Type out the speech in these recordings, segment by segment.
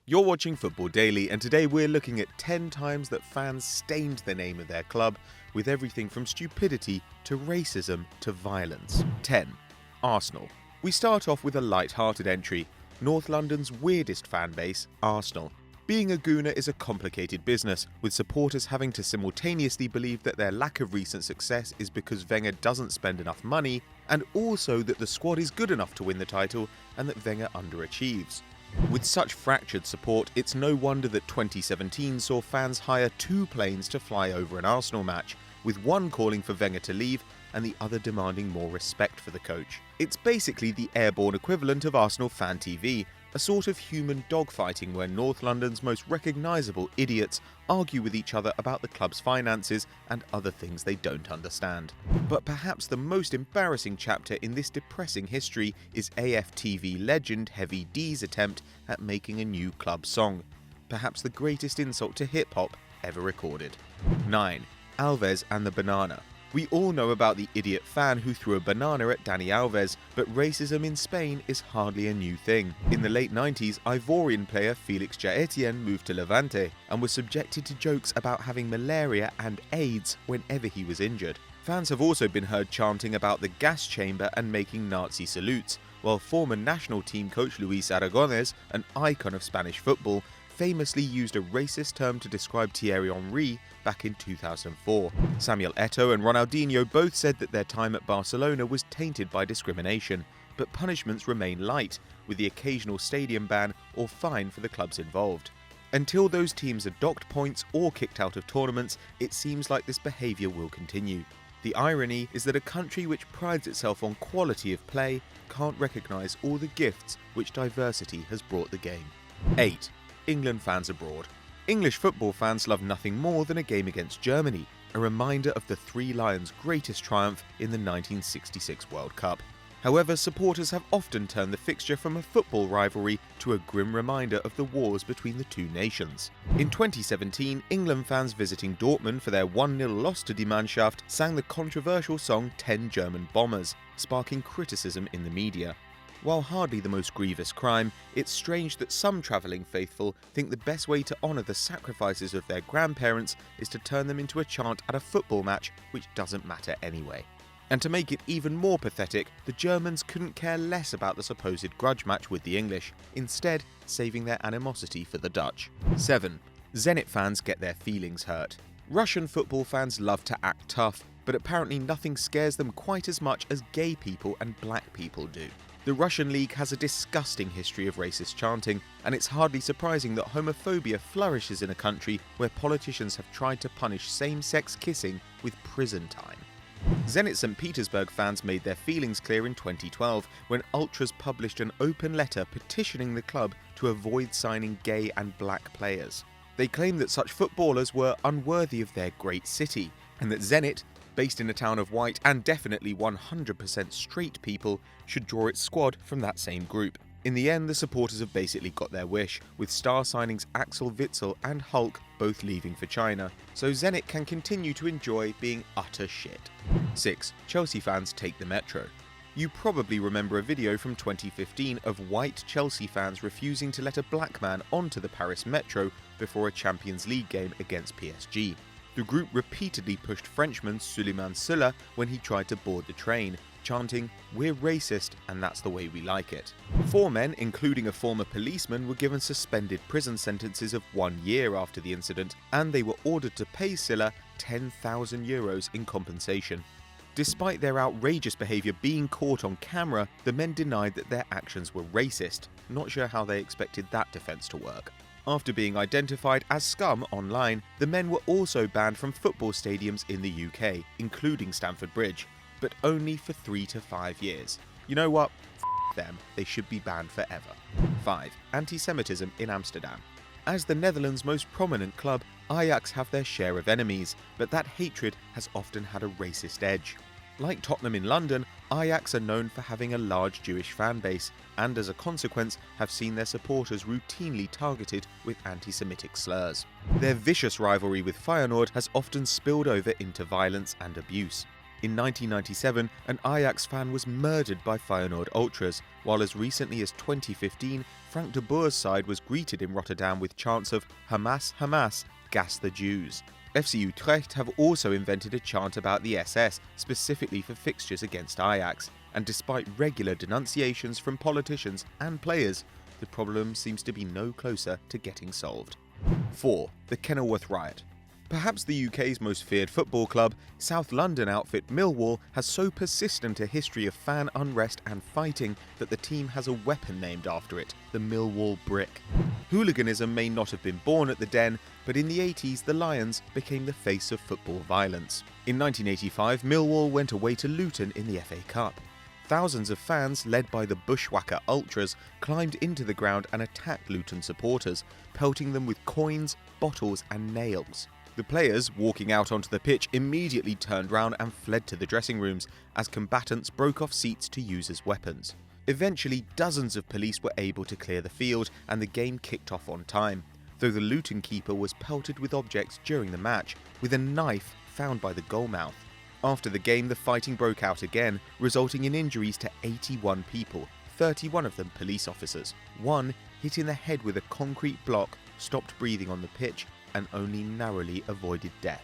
You're watching Football Daily, and today we're looking at 10 times that fans stained the name of their club with everything from stupidity to racism to violence. 10. Arsenal. We start off with a light-hearted entry. North London's weirdest fan base, Arsenal. Being a Gooner is a complicated business, with supporters having to simultaneously believe that their lack of recent success is because Wenger doesn't spend enough money, and also that the squad is good enough to win the title and that Wenger underachieves. With such fractured support, it's no wonder that 2017 saw fans hire 2 planes to fly over an Arsenal match, with one calling for Wenger to leave and the other demanding more respect for the coach. It's basically the airborne equivalent of Arsenal Fan TV, a sort of human dogfighting where North London's most recognisable idiots argue with each other about the club's finances and other things they don't understand. But perhaps the most embarrassing chapter in this depressing history is AFTV legend Heavy D's attempt at making a new club song. Perhaps the greatest insult to hip-hop ever recorded. 9. Alves and the Banana. We all know about the idiot fan who threw a banana at Dani Alves, but racism in Spain is hardly a new thing. In the late 90s, Ivorian player Felix Jaetién moved to Levante and was subjected to jokes about having malaria and AIDS whenever he was injured. Fans have also been heard chanting about the gas chamber and making Nazi salutes, while former national team coach Luis Aragonés, an icon of Spanish football, famously used a racist term to describe Thierry Henry back in 2004. Samuel Eto'o and Ronaldinho both said that their time at Barcelona was tainted by discrimination, but punishments remain light, with the occasional stadium ban or fine for the clubs involved. Until those teams are docked points or kicked out of tournaments, it seems like this behaviour will continue. The irony is that a country which prides itself on quality of play can't recognise all the gifts which diversity has brought the game. 8. England fans abroad. English football fans love nothing more than a game against Germany, a reminder of the Three Lions' greatest triumph in the 1966 World Cup. However, supporters have often turned the fixture from a football rivalry to a grim reminder of the wars between the two nations. In 2017, England fans visiting Dortmund for their 1-0 loss to Die Mannschaft sang the controversial song 10 German Bombers, sparking criticism in the media. While hardly the most grievous crime, it's strange that some travelling faithful think the best way to honour the sacrifices of their grandparents is to turn them into a chant at a football match which doesn't matter anyway. And to make it even more pathetic, the Germans couldn't care less about the supposed grudge match with the English, instead saving their animosity for the Dutch. 7. Zenit fans get their feelings hurt. Russian football fans love to act tough, but apparently nothing scares them quite as much as gay people and black people do. The Russian league has a disgusting history of racist chanting, and it's hardly surprising that homophobia flourishes in a country where politicians have tried to punish same-sex kissing with prison time. Zenit St Petersburg fans made their feelings clear in 2012 when ultras published an open letter petitioning the club to avoid signing gay and black players. They claimed that such footballers were unworthy of their great city, and that Zenit, based in a town of white and definitely 100% straight people, should draw its squad from that same group. In the end, the supporters have basically got their wish, with star signings Axel Witsel and Hulk both leaving for China, so Zenit can continue to enjoy being utter shit. 6. Chelsea fans take the metro. You probably remember a video from 2015 of white Chelsea fans refusing to let a black man onto the Paris metro before a Champions League game against PSG. The group repeatedly pushed Frenchman Souleymane Sylla when he tried to board the train, chanting, "We're racist and that's the way we like it." 4 men, including a former policeman, were given suspended prison sentences of 1 year after the incident, and they were ordered to pay Sylla €10,000 in compensation. Despite their outrageous behaviour being caught on camera, the men denied that their actions were racist. Not sure how they expected that defence to work. After being identified as scum online, the men were also banned from football stadiums in the UK, including Stamford Bridge, but only for 3 to 5 years. You know what? F them, they should be banned forever. 5. Anti-semitism in Amsterdam. As the Netherlands' most prominent club, Ajax have their share of enemies, but that hatred has often had a racist edge. Like Tottenham in London, Ajax are known for having a large Jewish fan base, and as a consequence have seen their supporters routinely targeted with anti-Semitic slurs. Their vicious rivalry with Feyenoord has often spilled over into violence and abuse. In 1997, an Ajax fan was murdered by Feyenoord ultras, while as recently as 2015, Frank de Boer's side was greeted in Rotterdam with chants of "Hamas, Hamas, gas the Jews." FC Utrecht have also invented a chant about the SS, specifically for fixtures against Ajax, and despite regular denunciations from politicians and players, the problem seems to be no closer to getting solved. 4. The Kenilworth riot. Perhaps the UK's most feared football club, South London outfit Millwall has so persistent a history of fan unrest and fighting that the team has a weapon named after it, the Millwall brick. Hooliganism may not have been born at the Den, but in the 80s the Lions became the face of football violence. In 1985, Millwall went away to Luton in the FA Cup. Thousands of fans, led by the Bushwhacker Ultras, climbed into the ground and attacked Luton supporters, pelting them with coins, bottles and nails. The players, walking out onto the pitch, immediately turned round and fled to the dressing rooms as combatants broke off seats to use as weapons. Eventually, dozens of police were able to clear the field and the game kicked off on time, though the Luton keeper was pelted with objects during the match, with a knife found by the goalmouth. After the game, the fighting broke out again, resulting in injuries to 81 people, 31 of them police officers. One, hit in the head with a concrete block, stopped breathing on the pitch and only narrowly avoided death.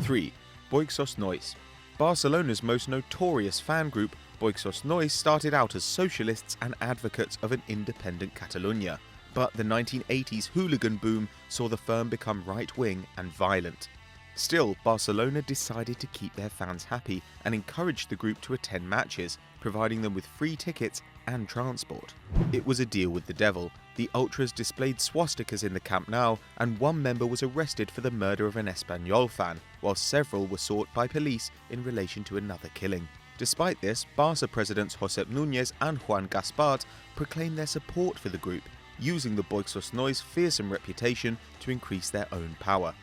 3. Boixos Nois. Barcelona's most notorious fan group, Boixos Nois, started out as socialists and advocates of an independent Catalonia, but the 1980s hooligan boom saw the firm become right-wing and violent. Still, Barcelona decided to keep their fans happy and encouraged the group to attend matches, providing them with free tickets and transport. It was a deal with the devil. The Ultras displayed swastikas in the Camp Nou, and one member was arrested for the murder of an Espanyol fan, while several were sought by police in relation to another killing. Despite this, Barca presidents Josep Núñez and Juan Gaspart proclaimed their support for the group, using the Boixos Nois' fearsome reputation to increase their own power.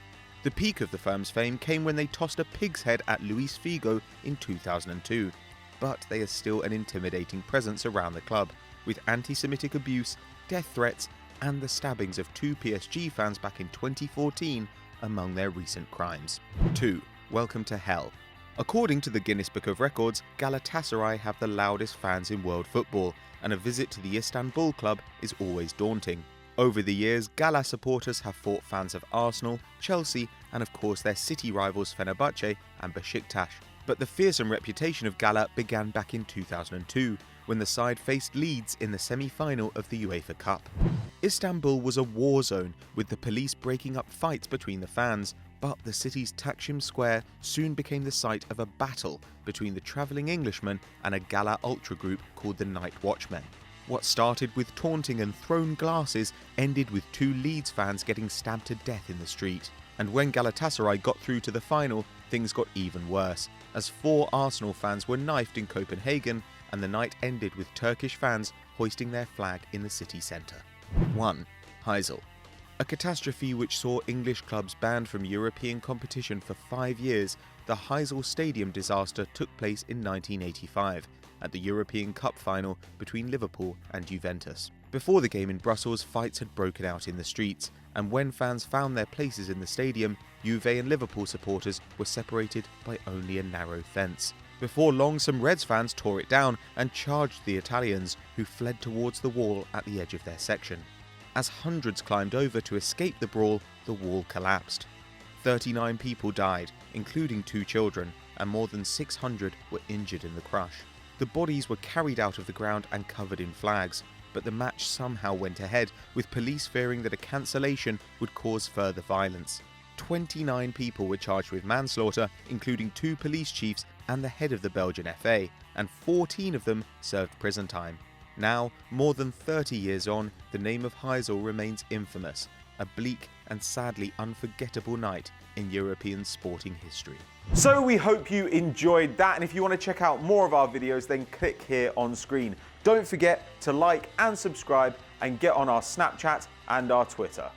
The peak of the firm's fame came when they tossed a pig's head at Luis Figo in 2002, but they are still an intimidating presence around the club, with anti-Semitic abuse, death threats, and the stabbings of 2 PSG fans back in 2014 among their recent crimes. 2. Welcome to Hell. According to the Guinness Book of Records, Galatasaray have the loudest fans in world football, and a visit to the Istanbul club is always daunting. Over the years, Gala supporters have fought fans of Arsenal, Chelsea, and of course their city rivals Fenerbahce and Besiktas. But the fearsome reputation of Gala began back in 2002, when the side faced Leeds in the semi-final of the UEFA Cup. Istanbul was a war zone, with the police breaking up fights between the fans, but the city's Taksim Square soon became the site of a battle between the travelling Englishmen and a Gala ultra group called the Night Watchmen. What started with taunting and thrown glasses ended with 2 Leeds fans getting stabbed to death in the street. And when Galatasaray got through to the final, things got even worse, as 4 Arsenal fans were knifed in Copenhagen, and the night ended with Turkish fans hoisting their flag in the city centre. 1. Heysel. A catastrophe which saw English clubs banned from European competition for 5 years, the Heysel Stadium disaster took place in 1985. At the European Cup final between Liverpool and Juventus. Before the game in Brussels, fights had broken out in the streets, and when fans found their places in the stadium, Juve and Liverpool supporters were separated by only a narrow fence. Before long, some Reds fans tore it down and charged the Italians, who fled towards the wall at the edge of their section. As hundreds climbed over to escape the brawl, the wall collapsed. 39 people died, including 2 children, and more than 600 were injured in the crush. The bodies were carried out of the ground and covered in flags, but the match somehow went ahead, with police fearing that a cancellation would cause further violence. 29 people were charged with manslaughter, including 2 police chiefs and the head of the Belgian FA, and 14 of them served prison time. Now, more than 30 years on, the name of Heysel remains infamous, a bleak and sadly unforgettable night in European sporting history. So we hope you enjoyed that, and if you want to check out more of our videos, then click here on screen. Don't forget to like and subscribe and get on our Snapchat and our Twitter.